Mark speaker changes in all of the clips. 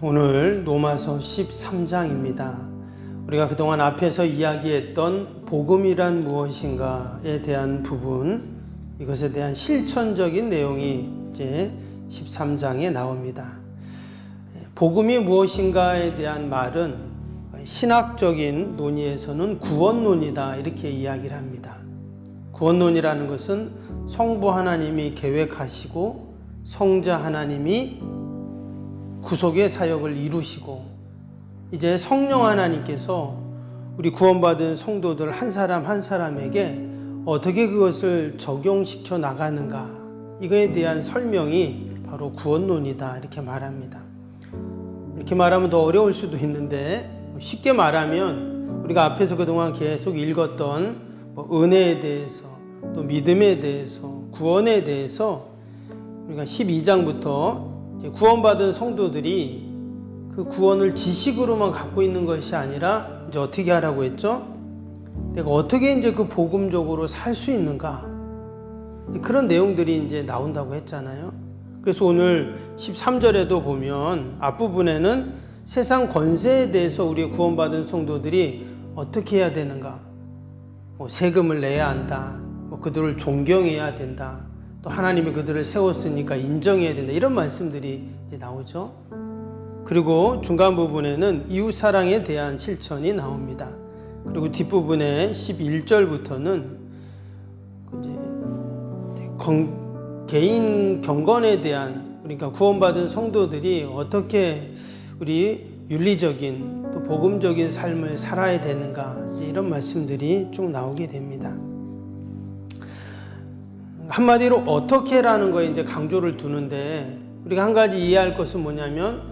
Speaker 1: 오늘 로마서 13장입니다. 우리가 그동안 앞에서 이야기했던 복음이란 무엇인가에 대한 부분, 이것에 대한 실천적인 내용이 이제 13장에 나옵니다. 복음이 무엇인가에 대한 말은 신학적인 논의에서는 구원론이다, 이렇게 이야기를 합니다. 구원론이라는 것은 성부 하나님이 계획하시고 성자 하나님이 구속의 사역을 이루시고 이제 성령 하나님께서 우리 구원받은 성도들 한 사람 한 사람에게 어떻게 그것을 적용시켜 나가는가, 이거에 대한 설명이 바로 구원론이다, 이렇게 말합니다. 이렇게 말하면 더 어려울 수도 있는데, 쉽게 말하면 우리가 앞에서 그동안 계속 읽었던 은혜에 대해서, 또 믿음에 대해서, 구원에 대해서 우리가 12장부터 구원받은 성도들이 그 구원을 지식으로만 갖고 있는 것이 아니라 이제 어떻게 하라고 했죠? 내가 어떻게 이제 그 복음적으로 살 수 있는가? 그런 내용들이 이제 나온다고 했잖아요. 그래서 오늘 13절에도 보면 앞부분에는 세상 권세에 대해서 우리 구원받은 성도들이 어떻게 해야 되는가? 세금을 내야 한다. 그들을 존경해야 된다. 또 하나님이 그들을 세웠으니까 인정해야 된다, 이런 말씀들이 이제 나오죠. 그리고 중간 부분에는 이웃사랑에 대한 실천이 나옵니다. 그리고 뒷부분에 11절부터는 개인 경건에 대한, 그러니까 구원받은 성도들이 어떻게 우리 윤리적인 또 복음적인 삶을 살아야 되는가, 이런 말씀들이 쭉 나오게 됩니다. 한마디로 어떻게라는 거에 이제 강조를 두는데, 우리가 한 가지 이해할 것은 뭐냐면,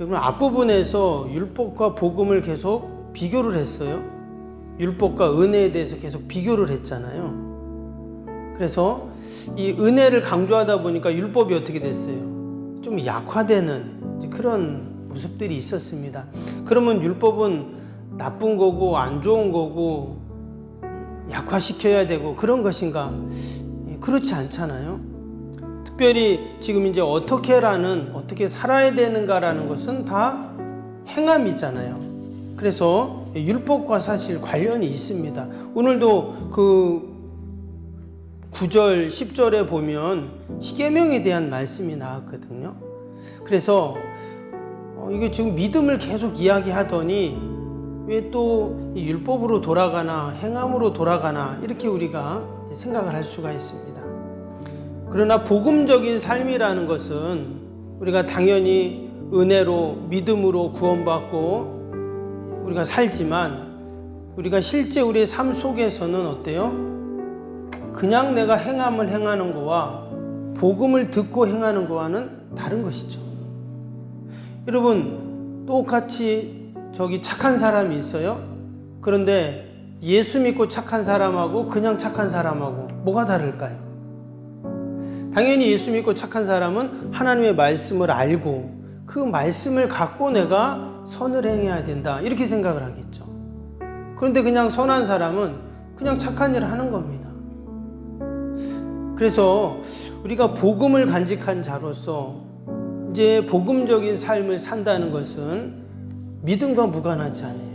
Speaker 1: 여러분 앞부분에서 율법과 복음을 계속 비교를 했어요. 율법과 은혜에 대해서 계속 비교를 했잖아요. 그래서 이 은혜를 강조하다 보니까 율법이 어떻게 됐어요? 좀 약화되는 그런 모습들이 있었습니다. 그러면 율법은 나쁜 거고 안 좋은 거고 약화시켜야 되고 그런 것인가? 그렇지 않잖아요. 특별히 지금 이제 어떻게 살아야 되는가라는 것은 다 행함이잖아요. 그래서 율법과 사실 관련이 있습니다. 오늘도 그 9절, 10절에 보면 십계명에 대한 말씀이 나왔거든요. 그래서 이게 지금 믿음을 계속 이야기하더니 왜 또 율법으로 돌아가나 행함으로 돌아가나, 이렇게 우리가 생각을 할 수가 있습니다. 그러나 복음적인 삶이라는 것은 우리가 당연히 은혜로 믿음으로 구원받고 우리가 살지만, 우리가 실제 우리의 삶 속에서는 어때요? 그냥 내가 행함을 행하는 거와 복음을 듣고 행하는 거와는 다른 것이죠. 여러분, 똑같이 저기 착한 사람이 있어요. 그런데 예수 믿고 착한 사람하고 그냥 착한 사람하고 뭐가 다를까요? 당연히 예수 믿고 착한 사람은 하나님의 말씀을 알고 그 말씀을 갖고 내가 선을 행해야 된다, 이렇게 생각을 하겠죠. 그런데 그냥 선한 사람은 그냥 착한 일을 하는 겁니다. 그래서 우리가 복음을 간직한 자로서 이제 복음적인 삶을 산다는 것은 믿음과 무관하지 않아요.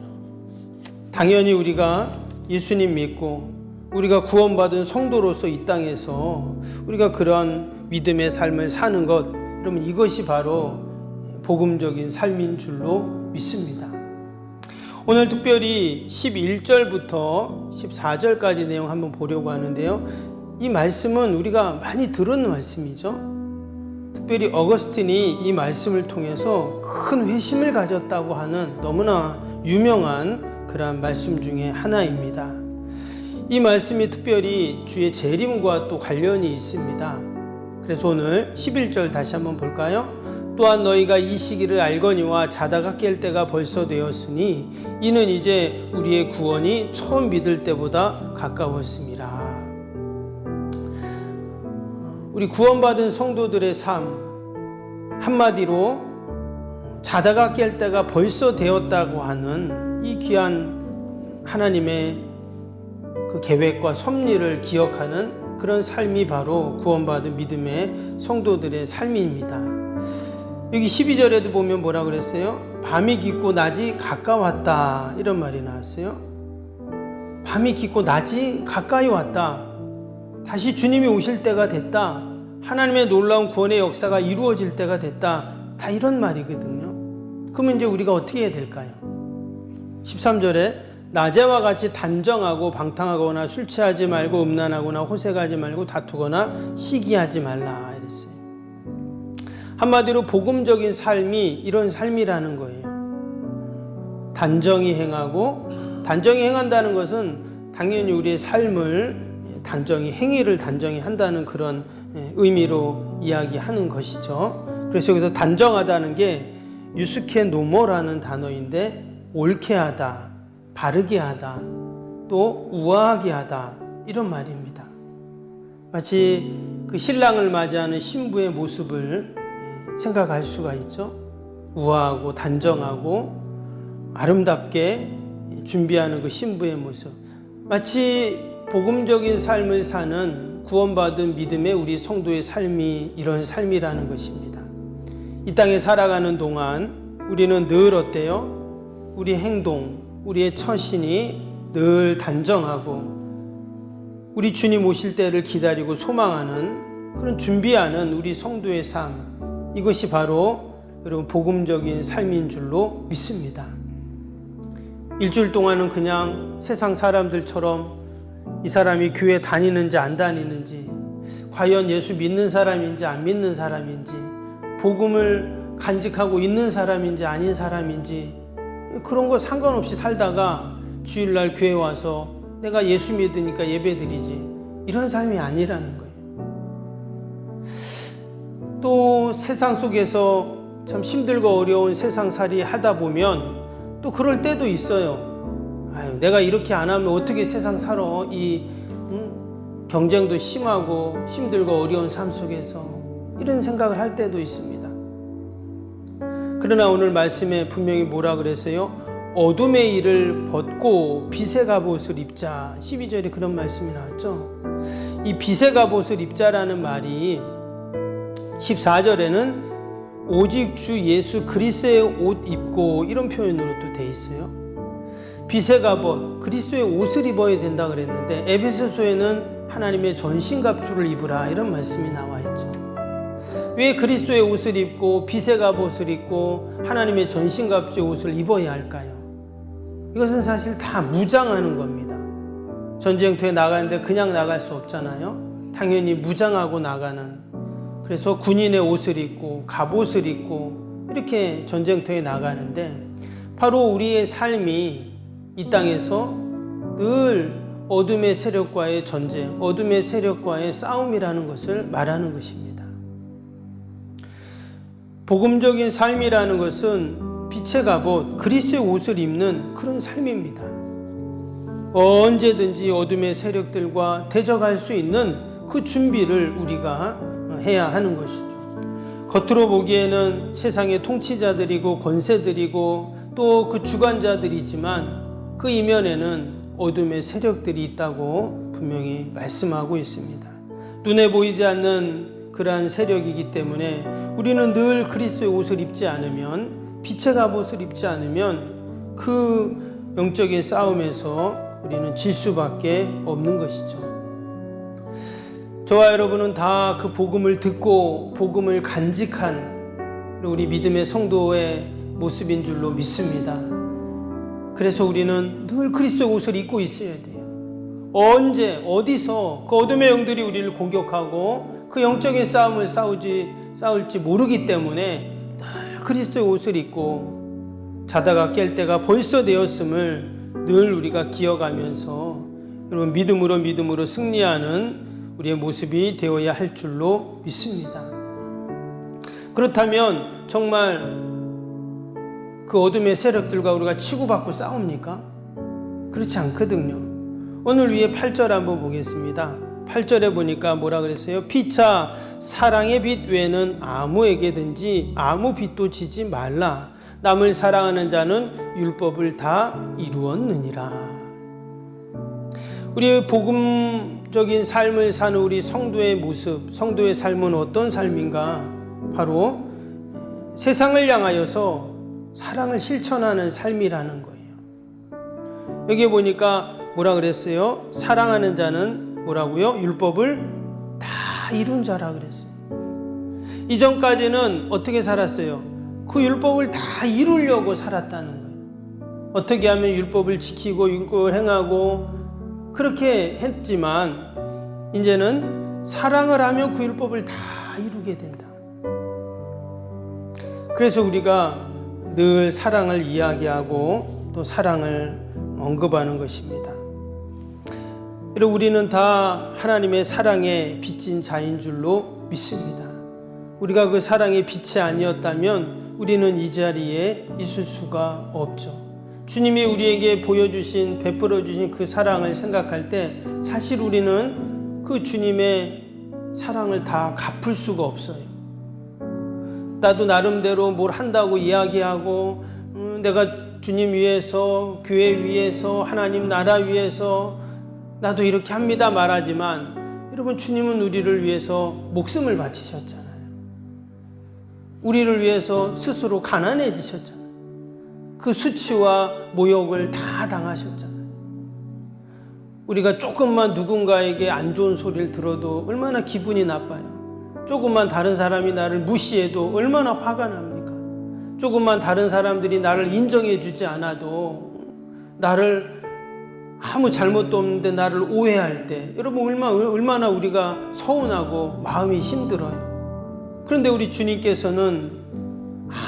Speaker 1: 당연히 우리가 예수님 믿고 우리가 구원받은 성도로서 이 땅에서 우리가 그런 믿음의 삶을 사는 것, 여러분, 이것이 바로 복음적인 삶인 줄로 믿습니다. 오늘 특별히 11절부터 14절까지 내용 한번 보려고 하는데요. 이 말씀은 우리가 많이 들은 말씀이죠. 특별히 어거스틴이 이 말씀을 통해서 큰 회심을 가졌다고 하는 너무나 유명한 그런 말씀 중에 하나입니다. 이 말씀이 특별히 주의 재림과 또 관련이 있습니다. 그래서 오늘 11절 다시 한번 볼까요? 또한 너희가 이 시기를 알거니와 자다가 깰 때가 벌써 되었으니 이는 이제 우리의 구원이 처음 믿을 때보다 가까웠습니다. 우리 구원받은 성도들의 삶, 한마디로 자다가 깰 때가 벌써 되었다고 하는 이 귀한 하나님의 그 계획과 섭리를 기억하는 그런 삶이 바로 구원받은 믿음의 성도들의 삶입니다. 여기 12절에도 보면 뭐라 그랬어요? 밤이 깊고 낮이 가까웠다, 이런 말이 나왔어요. 밤이 깊고 낮이 가까이 왔다. 다시 주님이 오실 때가 됐다. 하나님의 놀라운 구원의 역사가 이루어질 때가 됐다. 다 이런 말이거든요. 그러면 이제 우리가 어떻게 해야 될까요? 13절에 낮에와 같이 단정하고 방탕하거나 술 취하지 말고 음란하거나 호색하지 말고 다투거나 시기하지 말라 이랬어요. 한마디로 복음적인 삶이 이런 삶이라는 거예요. 단정히 행하고, 단정히 행한다는 것은 당연히 우리의 삶을 단정히, 행위를 단정히 한다는 그런 의미로 이야기하는 것이죠. 그래서 여기서 단정하다는 게 유스케 노모라는 단어인데, 옳게 하다, 바르게 하다, 또 우아하게 하다, 이런 말입니다. 마치 그 신랑을 맞이하는 신부의 모습을 생각할 수가 있죠. 우아하고 단정하고 아름답게 준비하는 그 신부의 모습, 마치 복음적인 삶을 사는 구원받은 믿음의 우리 성도의 삶이 이런 삶이라는 것입니다. 이 땅에 살아가는 동안 우리는 늘 어때요? 우리 행동, 우리의 처신이 늘 단정하고 우리 주님 오실 때를 기다리고 소망하는 그런 준비하는 우리 성도의 삶, 이것이 바로 여러분 복음적인 삶인 줄로 믿습니다. 일주일 동안은 그냥 세상 사람들처럼 이 사람이 교회 다니는지 안 다니는지, 과연 예수 믿는 사람인지 안 믿는 사람인지, 복음을 간직하고 있는 사람인지 아닌 사람인지, 그런 거 상관없이 살다가 주일날 교회 와서 내가 예수 믿으니까 예배드리지, 이런 삶이 아니라는 거예요. 또 세상 속에서 참 힘들고 어려운 세상살이 하다 보면 또 그럴 때도 있어요. 아유, 내가 이렇게 안 하면 어떻게 세상 살아? 경쟁도 심하고 힘들고 어려운 삶 속에서 이런 생각을 할 때도 있습니다. 그러나 오늘 말씀에 분명히 뭐라 그랬어요? 어둠의 일을 벗고 빛의 갑옷을 입자. 12절에 그런 말씀이 나왔죠. 이 빛의 갑옷을 입자라는 말이 14절에는 오직 주 예수 그리스도의 옷 입고, 이런 표현으로 또 돼 있어요. 빛의 갑옷, 그리스도의 옷을 입어야 된다 그랬는데 에베소서에는 하나님의 전신갑주를 입으라, 이런 말씀이 나와 있죠. 왜 그리스도의 옷을 입고 빛의 갑옷을 입고 하나님의 전신갑주의 옷을 입어야 할까요? 이것은 사실 다 무장하는 겁니다. 전쟁터에 나가는데 그냥 나갈 수 없잖아요. 당연히 무장하고 나가는, 그래서 군인의 옷을 입고 갑옷을 입고 이렇게 전쟁터에 나가는데, 바로 우리의 삶이 이 땅에서 늘 어둠의 세력과의 전쟁, 어둠의 세력과의 싸움이라는 것을 말하는 것입니다. 복음적인 삶이라는 것은 빛의 갑옷, 그리스도의 옷을 입는 그런 삶입니다. 언제든지 어둠의 세력들과 대적할 수 있는 그 준비를 우리가 해야 하는 것이죠. 겉으로 보기에는 세상의 통치자들이고 권세들이고 또 그 주관자들이지만 그 이면에는 어둠의 세력들이 있다고 분명히 말씀하고 있습니다. 눈에 보이지 않는 그러한 세력이기 때문에 우리는 늘 그리스도의 옷을 입지 않으면, 빛의 갑옷을 입지 않으면 그 영적인 싸움에서 우리는 질 수밖에 없는 것이죠. 저와 여러분은 다 그 복음을 듣고 복음을 간직한 우리 믿음의 성도의 모습인 줄로 믿습니다. 그래서 우리는 늘 그리스도의 옷을 입고 있어야 돼요. 언제 어디서 그 어둠의 영들이 우리를 공격하고 그 영적인 싸움을 싸울지 모르기 때문에 늘 그리스도의 옷을 입고 자다가 깰 때가 벌써 되었음을 늘 우리가 기억하면서 여러분 믿음으로 승리하는 우리의 모습이 되어야 할 줄로 믿습니다. 그렇다면 정말 그 어둠의 세력들과 우리가 치고받고 싸웁니까? 그렇지 않거든요. 오늘 위에 8절 한번 보겠습니다. 8절에 보니까 뭐라 그랬어요? 피차 사랑의 빛 외에는 아무에게든지 아무 빛도 지지 말라. 남을 사랑하는 자는 율법을 다 이루었느니라. 우리 복음적인 삶을 사는 우리 성도의 모습, 성도의 삶은 어떤 삶인가? 바로 세상을 향하여서 사랑을 실천하는 삶이라는 거예요. 여기 보니까 뭐라 그랬어요? 사랑하는 자는 뭐라고요? 율법을 다 이룬 자라 그랬어요. 이전까지는 어떻게 살았어요? 그 율법을 다 이루려고 살았다는 거예요. 어떻게 하면 율법을 지키고 율법을 행하고 그렇게 했지만 이제는 사랑을 하면 그 율법을 다 이루게 된다. 그래서 우리가 늘 사랑을 이야기하고 또 사랑을 언급하는 것입니다. 여러분, 우리는 다 하나님의 사랑에 빚진 자인 줄로 믿습니다. 우리가 그 사랑의 빛이 아니었다면 우리는 이 자리에 있을 수가 없죠. 주님이 우리에게 보여주신, 베풀어 주신 그 사랑을 생각할 때 사실 우리는 그 주님의 사랑을 다 갚을 수가 없어요. 나도 나름대로 뭘 한다고 이야기하고 내가 주님 위해서, 교회 위해서, 하나님 나라 위해서 나도 이렇게 합니다 말하지만 여러분, 주님은 우리를 위해서 목숨을 바치셨잖아요. 우리를 위해서 스스로 가난해지셨잖아요. 그 수치와 모욕을 다 당하셨잖아요. 우리가 조금만 누군가에게 안 좋은 소리를 들어도 얼마나 기분이 나빠요. 조금만 다른 사람이 나를 무시해도 얼마나 화가 납니까? 조금만 다른 사람들이 나를 인정해 주지 않아도 나를 아무 잘못도 없는데 나를 오해할 때 여러분 얼마나 우리가 서운하고 마음이 힘들어요. 그런데 우리 주님께서는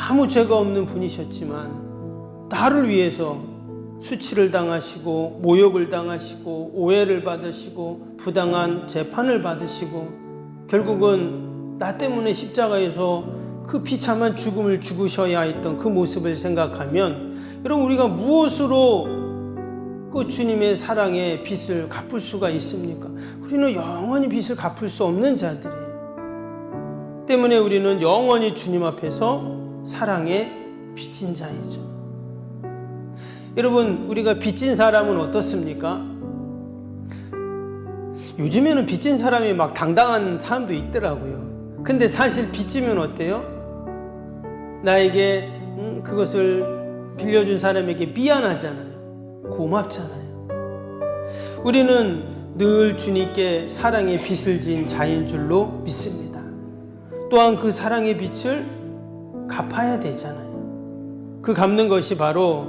Speaker 1: 아무 죄가 없는 분이셨지만 나를 위해서 수치를 당하시고 모욕을 당하시고 오해를 받으시고 부당한 재판을 받으시고 결국은 나 때문에 십자가에서 그 비참한 죽음을 죽으셔야 했던 그 모습을 생각하면 여러분, 우리가 무엇으로 그 주님의 사랑의 빚을 갚을 수가 있습니까? 우리는 영원히 빚을 갚을 수 없는 자들이에요. 때문에 우리는 영원히 주님 앞에서 사랑의 빚진 자이죠. 여러분, 우리가 빚진 사람은 어떻습니까? 요즘에는 빚진 사람이 막 당당한 사람도 있더라고요. 근데 사실 빚지면 어때요? 나에게 그것을 빌려준 사람에게 미안하잖아요. 고맙잖아요. 우리는 늘 주님께 사랑의 빚을 진 자인 줄로 믿습니다. 또한 그 사랑의 빚을 갚아야 되잖아요. 그 갚는 것이 바로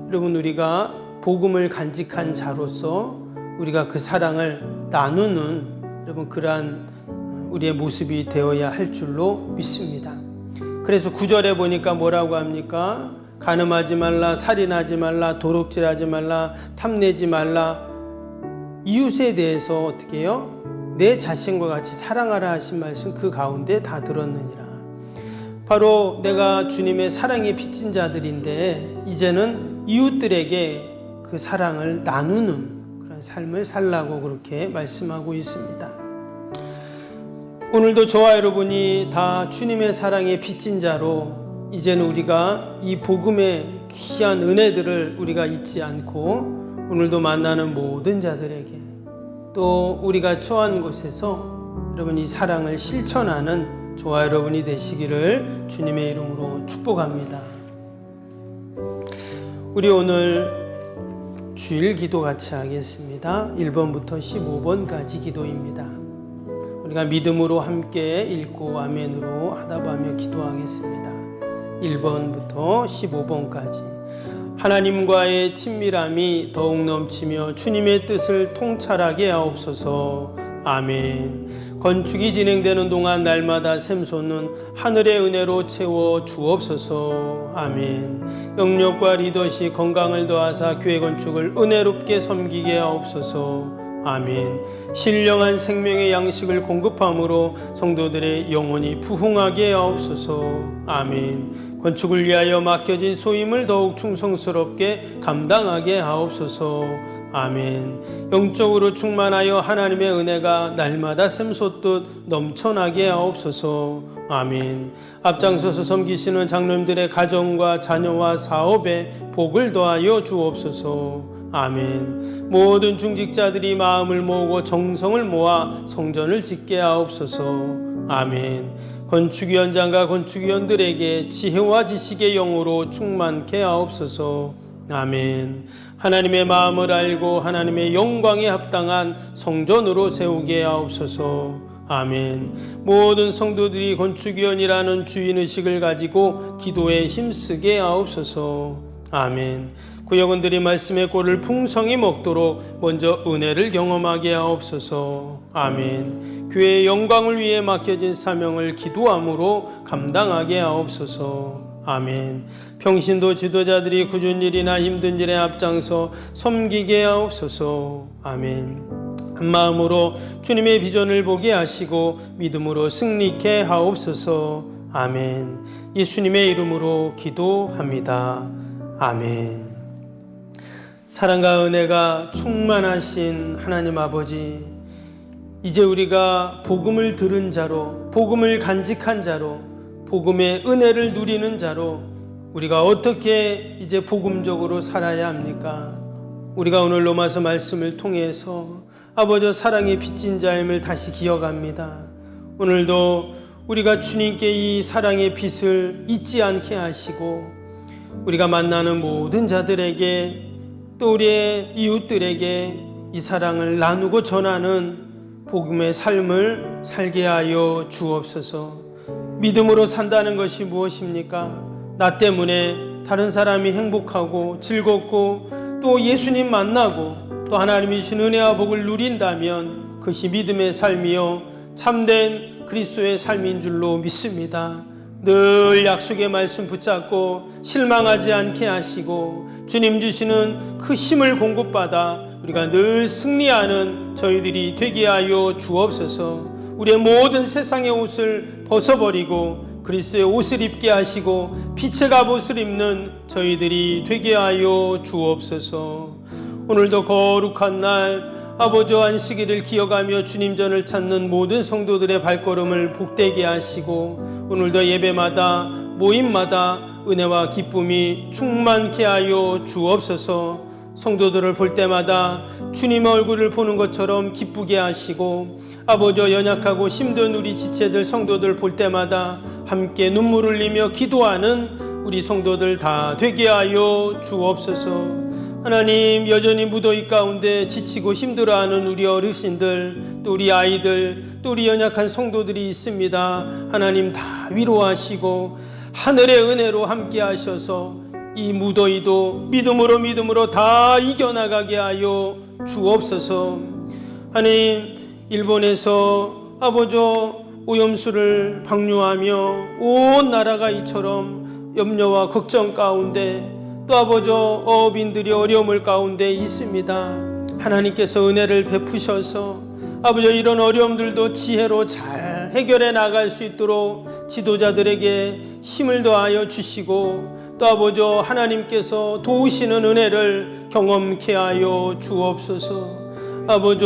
Speaker 1: 여러분, 우리가 복음을 간직한 자로서 우리가 그 사랑을 나누는 여러분 그러한 우리의 모습이 되어야 할 줄로 믿습니다. 그래서 9절에 보니까 뭐라고 합니까? 간음하지 말라, 살인하지 말라, 도둑질하지 말라, 탐내지 말라. 이웃에 대해서 어떻게 해요? 내 자신과 같이 사랑하라 하신 말씀 그 가운데 다 들었느니라. 바로 내가 주님의 사랑에 빚진 자들인데 이제는 이웃들에게 그 사랑을 나누는 그런 삶을 살라고 그렇게 말씀하고 있습니다. 오늘도 저와 여러분이 다 주님의 사랑에 빚진 자로 이제는 우리가 이 복음의 귀한 은혜들을 우리가 잊지 않고 오늘도 만나는 모든 자들에게 또 우리가 처한 곳에서 여러분 이 사랑을 실천하는 저와 여러분이 되시기를 주님의 이름으로 축복합니다. 우리 오늘 주일 기도 같이 하겠습니다. 1번부터 15번까지 기도입니다. 우리가 믿음으로 함께 읽고 아멘으로 하답하며 기도하겠습니다. 1번부터 15번까지. 하나님과의 친밀함이 더욱 넘치며 주님의 뜻을 통찰하게 하옵소서. 아멘. 건축이 진행되는 동안 날마다 샘솟는 하늘의 은혜로 채워 주옵소서. 아멘. 영역과 리더십 건강을 더하사 교회 건축을 은혜롭게 섬기게 하옵소서. 아멘. 신령한 생명의 양식을 공급함으로 성도들의 영혼이 부흥하게 하옵소서. 아멘. 건축을 위하여 맡겨진 소임을 더욱 충성스럽게 감당하게 하옵소서. 아멘. 영적으로 충만하여 하나님의 은혜가 날마다 샘솟듯 넘쳐나게 하옵소서. 아멘. 앞장서서 섬기시는 장로님들의 가정과 자녀와 사업에 복을 더하여 주옵소서. 아멘. 모든 중직자들이 마음을 모으고 정성을 모아 성전을 짓게 하옵소서. 아멘. 건축위원장과 건축위원들에게 지혜와 지식의 영으로 충만케 하옵소서. 아멘. 하나님의 마음을 알고 하나님의 영광에 합당한 성전으로 세우게 하옵소서. 아멘. 모든 성도들이 건축위원이라는 주인의식을 가지고 기도에 힘쓰게 하옵소서. 아멘. 구역원들이 말씀의 꼴을 풍성히 먹도록 먼저 은혜를 경험하게 하옵소서. 아멘. 교회의 영광을 위해 맡겨진 사명을 기도함으로 감당하게 하옵소서. 아멘. 평신도 지도자들이 굳은 일이나 힘든 일에 앞장서 섬기게 하옵소서. 아멘. 한마음으로 주님의 비전을 보게 하시고 믿음으로 승리케 하옵소서. 아멘. 예수님의 이름으로 기도합니다. 아멘. 사랑과 은혜가 충만하신 하나님 아버지, 이제 우리가 복음을 들은 자로, 복음을 간직한 자로, 복음의 은혜를 누리는 자로 우리가 어떻게 이제 복음적으로 살아야 합니까? 우리가 오늘 로마서 말씀을 통해서 아버지 사랑의 빚진 자임을 다시 기억합니다. 오늘도 우리가 주님께 이 사랑의 빚을 잊지 않게 하시고 우리가 만나는 모든 자들에게 또 우리의 이웃들에게 이 사랑을 나누고 전하는 복음의 삶을 살게 하여 주옵소서. 믿음으로 산다는 것이 무엇입니까? 나 때문에 다른 사람이 행복하고 즐겁고 또 예수님 만나고 또 하나님이 주신 은혜와 복을 누린다면 그것이 믿음의 삶이요 참된 그리스도의 삶인 줄로 믿습니다. 늘 약속의 말씀 붙잡고 실망하지 않게 하시고 주님 주시는 그 힘을 공급받아 우리가 늘 승리하는 저희들이 되게 하여 주옵소서. 우리의 모든 세상의 옷을 벗어버리고 그리스도의 옷을 입게 하시고 빛의 갑옷을 입는 저희들이 되게 하여 주옵소서. 오늘도 거룩한 날 아버지 안식일을 기억하며 주님 전을 찾는 모든 성도들의 발걸음을 복되게 하시고 오늘도 예배마다 모임마다 은혜와 기쁨이 충만케 하여 주옵소서. 성도들을 볼 때마다 주님의 얼굴을 보는 것처럼 기쁘게 하시고 아버지 연약하고 힘든 우리 지체들 성도들 볼 때마다 함께 눈물 흘리며 기도하는 우리 성도들 다 되게 하여 주옵소서. 하나님, 여전히 무더위 가운데 지치고 힘들어하는 우리 어르신들 또 우리 아이들 또 우리 연약한 성도들이 있습니다. 하나님 다 위로하시고 하늘의 은혜로 함께 하셔서 이 무더위도 믿음으로 다 이겨나가게 하여 주옵소서. 하나님, 일본에서 아버지 오염수를 방류하며 온 나라가 이처럼 염려와 걱정 가운데 또 아버지 어업인들이 어려움을 가운데 있습니다. 하나님께서 은혜를 베푸셔서 아버지 이런 어려움들도 지혜로 잘 해결해 나갈 수 있도록 지도자들에게 힘을 더하여 주시고 또 아버지 하나님께서 도우시는 은혜를 경험케 하여 주옵소서. 아버지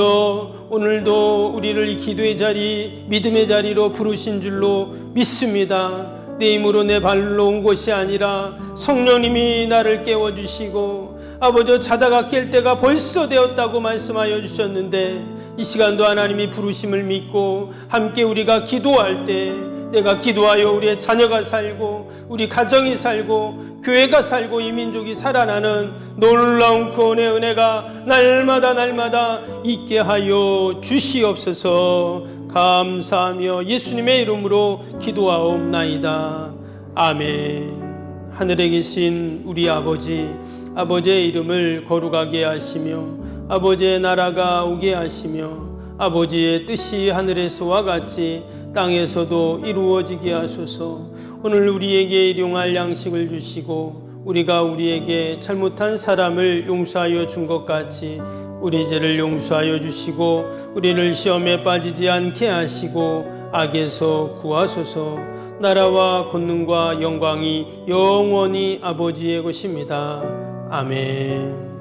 Speaker 1: 오늘도 우리를 이 기도의 자리 믿음의 자리로 부르신 줄로 믿습니다. 내 힘으로 내 발로 온 것이 아니라 성령님이 나를 깨워주시고 아버지 자다가 깰 때가 벌써 되었다고 말씀하여 주셨는데 이 시간도 하나님이 부르심을 믿고 함께 우리가 기도할 때 내가 기도하여 우리의 자녀가 살고 우리 가정이 살고 교회가 살고 이 민족이 살아나는 놀라운 구원의 은혜가 날마다 있게 하여 주시옵소서. 감사하며 예수님의 이름으로 기도하옵나이다. 아멘. 하늘에 계신 우리 아버지의 이름을 거룩하게 하시며 아버지의 나라가 오게 하시며 아버지의 뜻이 하늘에서와 같이 땅에서도 이루어지게 하소서. 오늘 우리에게 일용할 양식을 주시고 우리가 우리에게 잘못한 사람을 용서하여 준 것 같이 우리 죄를 용서하여 주시고 우리를 시험에 빠지지 않게 하시고 악에서 구하소서. 나라와 권능과 영광이 영원히 아버지의 것입니다. 아멘.